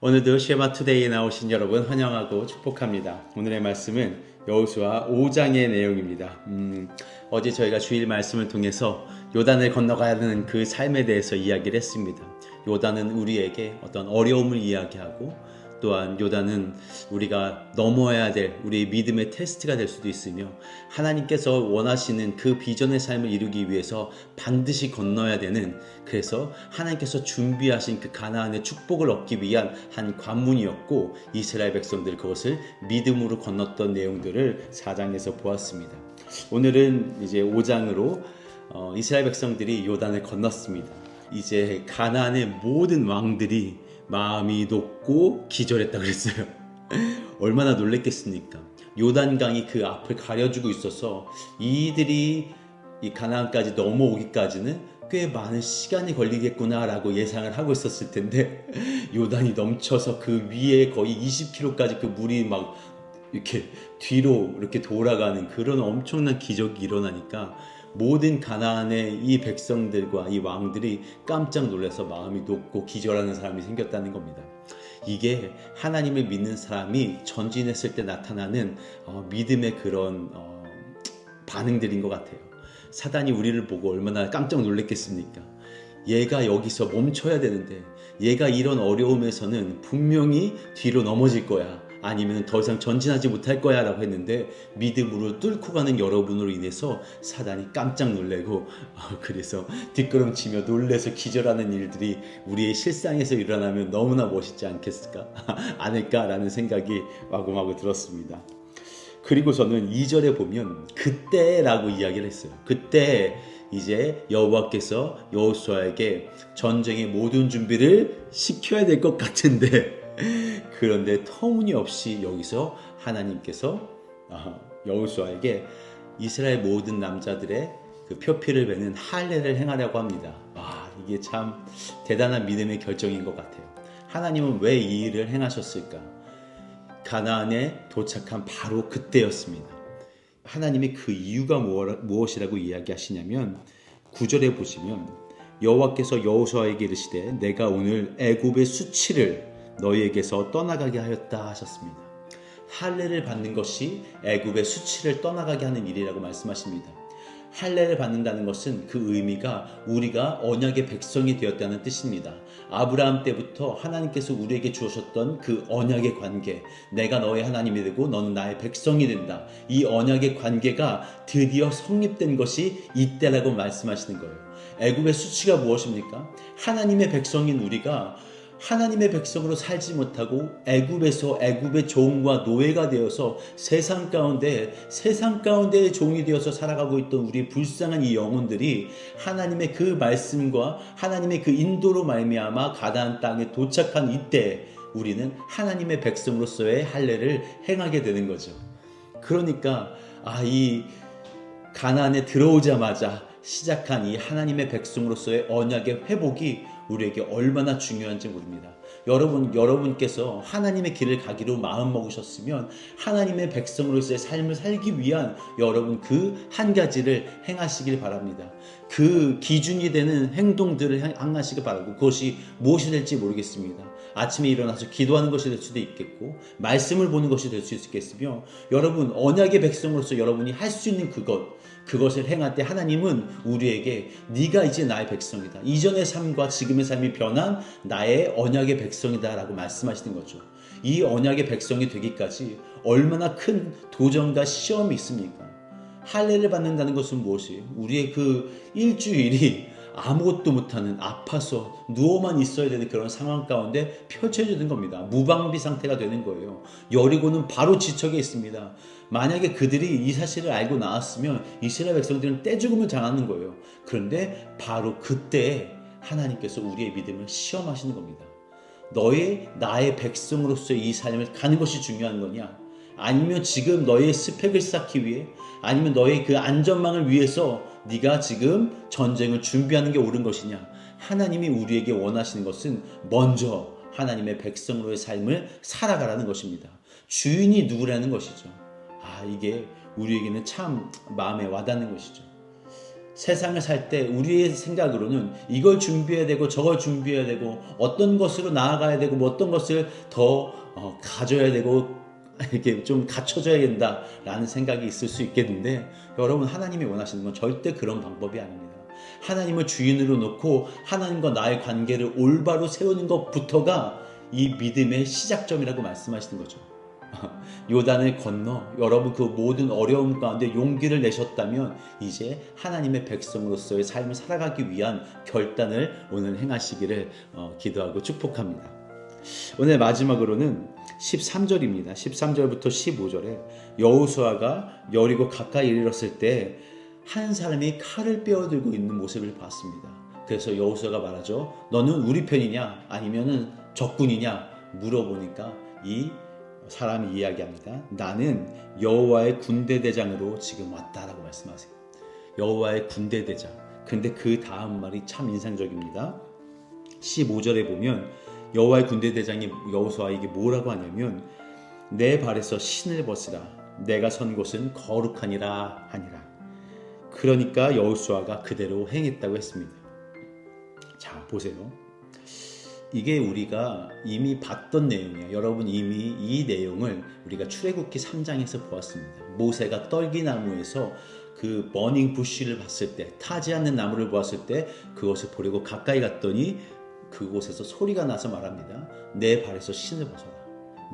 오늘도 쉐마 투데이에 나오신 여러분 환영하고 축복합니다. 오늘의 말씀은 여호수아 5장의 내용입니다. 어제 저희가 주일 말씀을 통해서 요단을 건너가야 하는 그 삶에 대해서 이야기를 했습니다. 요단은 우리에게 어떤 어려움을 이야기하고 또한 요단은 우리가 넘어야 될 우리의 믿음의 테스트가 될 수도 있으며 하나님께서 원하시는 그 비전의 삶을 이루기 위해서 반드시 건너야 되는, 그래서 하나님께서 준비하신 그 가나안의 축복을 얻기 위한 한 관문이었고 이스라엘 백성들 그것을 믿음으로 건넜던 내용들을 4장에서 보았습니다. 오늘은 이제 5장으로 이스라엘 백성들이 요단을 건넜습니다. 이제 가나안의 모든 왕들이 마음이 높고 기절했다 그랬어요. 얼마나 놀랬겠습니까? 요단강이 그 앞을 가려주고 있어서 이들이 이 가나안까지 넘어오기까지는 꽤 많은 시간이 걸리겠구나라고 예상을 하고 있었을 텐데 요단이 넘쳐서 그 위에 거의 20km까지 그 물이 막 이렇게 뒤로 이렇게 돌아가는 그런 엄청난 기적이 일어나니까 모든 가나안의 이 백성들과 이 왕들이 깜짝 놀라서 마음이 높고 기절하는 사람이 생겼다는 겁니다. 이게 하나님을 믿는 사람이 전진했을 때 나타나는 믿음의 그런 반응들인 것 같아요. 사단이 우리를 보고 얼마나 깜짝 놀랐겠습니까? 얘가 여기서 멈춰야 되는데, 얘가 이런 어려움에서는 분명히 뒤로 넘어질 거야, 아니면 더 이상 전진하지 못할 거야 라고 했는데 믿음으로 뚫고 가는 여러분으로 인해서 사단이 깜짝 놀래고 그래서 뒷걸음치며 놀래서 기절하는 일들이 우리의 실상에서 일어나면 너무나 멋있지 않을까라는 생각이 마구마구 들었습니다. 그리고 저는 2절에 보면 그때라고 이야기를 했어요. 그때 이제 여호와께서 여호수아에게 전쟁의 모든 준비를 시켜야 될 것 같은데, 그런데 터무니없이 여기서 하나님께서 여호수아에게 이스라엘 모든 남자들의 그 표피를 베는 할례를 행하려고 합니다. 이게 참 대단한 믿음의 결정인 것 같아요. 하나님은 왜 이 일을 행하셨을까? 가나안에 도착한 바로 그때였습니다. 하나님이 그 이유가 무엇이라고 이야기하시냐면 9절에 보시면 여호와께서 여호수아에게 이르시되 내가 오늘 애굽의 수치를 너희에게서 떠나가게 하였다 하셨습니다. 할례를 받는 것이 애굽의 수치를 떠나가게 하는 일이라고 말씀하십니다. 할례를 받는다는 것은 그 의미가 우리가 언약의 백성이 되었다는 뜻입니다. 아브라함 때부터 하나님께서 우리에게 주셨던 그 언약의 관계, 내가 너의 하나님이 되고 너는 나의 백성이 된다, 이 언약의 관계가 드디어 성립된 것이 이때라고 말씀하시는 거예요. 애굽의 수치가 무엇입니까? 하나님의 백성인 우리가 하나님의 백성으로 살지 못하고 애굽에서 애굽의 종과 노예가 되어서 세상 가운데의 종이 되어서 살아가고 있던 우리 불쌍한 이 영혼들이 하나님의 그 말씀과 하나님의 그 인도로 말미암아 가나안 땅에 도착한 이때 우리는 하나님의 백성으로서의 할례를 행하게 되는 거죠. 그러니까 이 가나안에 들어오자마자 시작한 이 하나님의 백성으로서의 언약의 회복이 우리에게 얼마나 중요한지 모릅니다. 여러분께서 하나님의 길을 가기로 마음 먹으셨으면 하나님의 백성으로서의 삶을 살기 위한 여러분 그 한 가지를 행하시길 바랍니다. 그 기준이 되는 행동들을 행하시길 바라고, 그것이 무엇이 될지 모르겠습니다. 아침에 일어나서 기도하는 것이 될 수도 있겠고 말씀을 보는 것이 될 수 있겠으며, 여러분 언약의 백성으로서 여러분이 할 수 있는 그것을 행할 때 하나님은 우리에게 네가 이제 나의 백성이다, 이전의 삶과 지금의 삶이 변한 나의 언약의 백성이다 라고 말씀하시는 거죠. 이 언약의 백성이 되기까지 얼마나 큰 도전과 시험이 있습니까? 할례를 받는다는 것은 무엇이에요? 우리의 그 일주일이 아무것도 못하는, 아파서 누워만 있어야 되는 그런 상황 가운데 펼쳐지는 겁니다. 무방비 상태가 되는 거예요. 여리고는 바로 지척에 있습니다. 만약에 그들이 이 사실을 알고 나왔으면 이스라엘 백성들은 떼죽음을 당하는 거예요. 그런데 바로 그때 하나님께서 우리의 믿음을 시험하시는 겁니다. 나의 백성으로서의 이 삶을 가는 것이 중요한 거냐? 아니면 지금 너의 스펙을 쌓기 위해, 아니면 너의 그 안전망을 위해서 네가 지금 전쟁을 준비하는 게 옳은 것이냐? 하나님이 우리에게 원하시는 것은 먼저 하나님의 백성으로의 삶을 살아가라는 것입니다. 주인이 누구라는 것이죠. 이게 우리에게는 참 마음에 와닿는 것이죠. 세상을 살 때 우리의 생각으로는 이걸 준비해야 되고 저걸 준비해야 되고 어떤 것으로 나아가야 되고 뭐 어떤 것을 더 가져야 되고 이렇게 좀 갖춰져야 된다라는 생각이 있을 수 있겠는데, 여러분, 하나님이 원하시는 건 절대 그런 방법이 아닙니다. 하나님을 주인으로 놓고 하나님과 나의 관계를 올바로 세우는 것부터가 이 믿음의 시작점이라고 말씀하시는 거죠. 요단을 건너 여러분 그 모든 어려움 가운데 용기를 내셨다면 이제 하나님의 백성으로서의 삶을 살아가기 위한 결단을 오늘 행하시기를 기도하고 축복합니다. 오늘 마지막으로는 13절입니다. 13절부터 15절에 여호수아가 여리고 가까이 이르렀을 때 한 사람이 칼을 빼어들고 있는 모습을 봤습니다. 그래서 여호수아가 말하죠. 너는 우리 편이냐 아니면은 적군이냐 물어보니까 이 사람이 이야기합니다. 나는 여호와의 군대 대장으로 지금 왔다라고 말씀하세요. 여호와의 군대 대장. 근데 그 다음 말이 참 인상적입니다. 15절에 보면 여호와의 군대 대장이 여호수아에게 뭐라고 하냐면 내 발에서 신을 벗으라. 내가 선 곳은 거룩하니라 하니라. 그러니까 여호수아가 그대로 행했다고 했습니다. 자, 보세요. 이게 우리가 이미 봤던 내용이에요. 여러분, 이미 이 내용을 우리가 출애굽기 3장에서 보았습니다. 모세가 떨기나무에서 그 버닝 부쉬를 봤을 때, 타지 않는 나무를 보았을 때 그것을 보려고 가까이 갔더니 그곳에서 소리가 나서 말합니다. 내 발에서 신을 벗어라.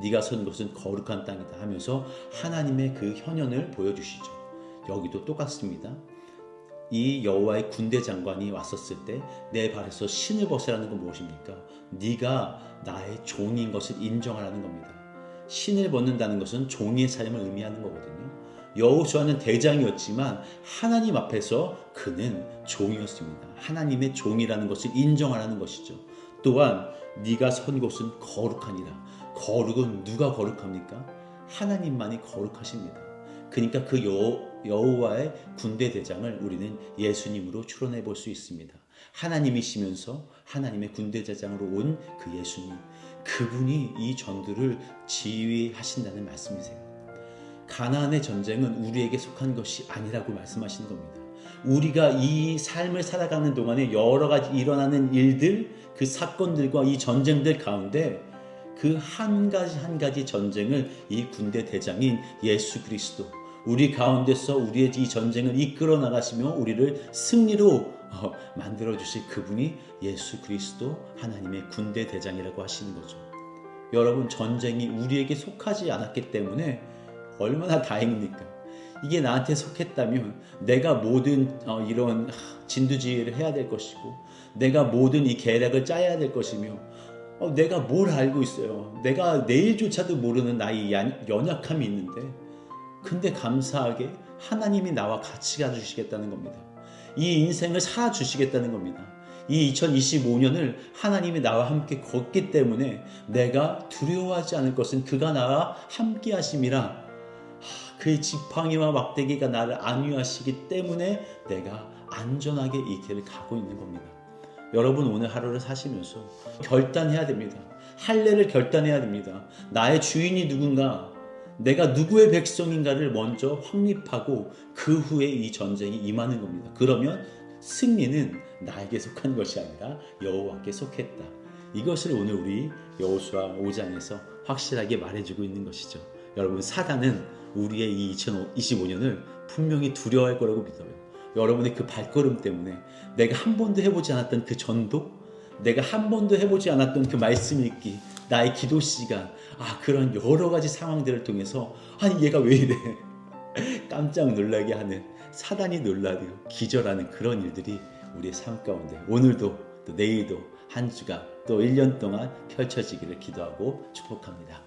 네가 선 곳은 거룩한 땅이다 하면서 하나님의 그 현현을 보여주시죠. 여기도 똑같습니다. 이 여호와의 군대 장관이 왔었을 때 내 발에서 신을 벗으라는 건 무엇입니까? 네가 나의 종인 것을 인정하라는 겁니다. 신을 벗는다는 것은 종의 삶을 의미하는 거거든요. 여호수아는 대장이었지만 하나님 앞에서 그는 종이었습니다. 하나님의 종이라는 것을 인정하라는 것이죠. 또한 네가 선 곳은 거룩하니라. 거룩은 누가 거룩합니까? 하나님만이 거룩하십니다. 그러니까 그 여호와의 군대 대장을 우리는 예수님으로 추론해 볼 수 있습니다. 하나님이시면서 하나님의 군대 대장으로 온 그 예수님, 그분이 이 전투를 지휘하신다는 말씀이세요. 가나안의 전쟁은 우리에게 속한 것이 아니라고 말씀하시는 겁니다. 우리가 이 삶을 살아가는 동안에 여러 가지 일어나는 일들, 그 사건들과 이 전쟁들 가운데 그 한 가지 한 가지 전쟁을 이 군대 대장인 예수 그리스도, 우리 가운데서 우리의 이 전쟁을 이끌어 나가시며 우리를 승리로 만들어 주실 그분이 예수 그리스도, 하나님의 군대 대장이라고 하시는 거죠. 여러분, 전쟁이 우리에게 속하지 않았기 때문에 얼마나 다행입니까? 이게 나한테 속했다면 내가 모든 이런 진두지휘를 해야 될 것이고, 내가 모든 이 계략을 짜야 될 것이며, 내가 뭘 알고 있어요. 내가 내일조차도 모르는 나의 연약함이 있는데, 근데 감사하게 하나님이 나와 같이 가주시겠다는 겁니다. 이 인생을 살아주시겠다는 겁니다. 이 2025년을 하나님이 나와 함께 걷기 때문에 내가 두려워하지 않을 것은 그가 나와 함께 하심이라. 그의 지팡이와 막대기가 나를 안위하시기 때문에 내가 안전하게 이 길을 가고 있는 겁니다. 여러분, 오늘 하루를 사시면서 결단해야 됩니다. 할례를 결단해야 됩니다. 나의 주인이 누군가, 내가 누구의 백성인가를 먼저 확립하고 그 후에 이 전쟁이 임하는 겁니다. 그러면 승리는 나에게 속한 것이 아니라 여호와께 속했다. 이것을 오늘 우리 여호수아 5장에서 확실하게 말해주고 있는 것이죠. 여러분, 사단은 우리의 이 2025년을 분명히 두려워할 거라고 믿어요. 여러분의 그 발걸음 때문에 내가 한 번도 해보지 않았던 그 전도, 내가 한 번도 해보지 않았던 그 말씀 읽기, 나의 기도 시간, 그런 여러 가지 상황들을 통해서 아니 얘가 왜 이래 깜짝 놀라게 하는, 사단이 놀라고 기절하는 그런 일들이 우리의 삶 가운데 오늘도 또 내일도 한 주가 또 1년 동안 펼쳐지기를 기도하고 축복합니다.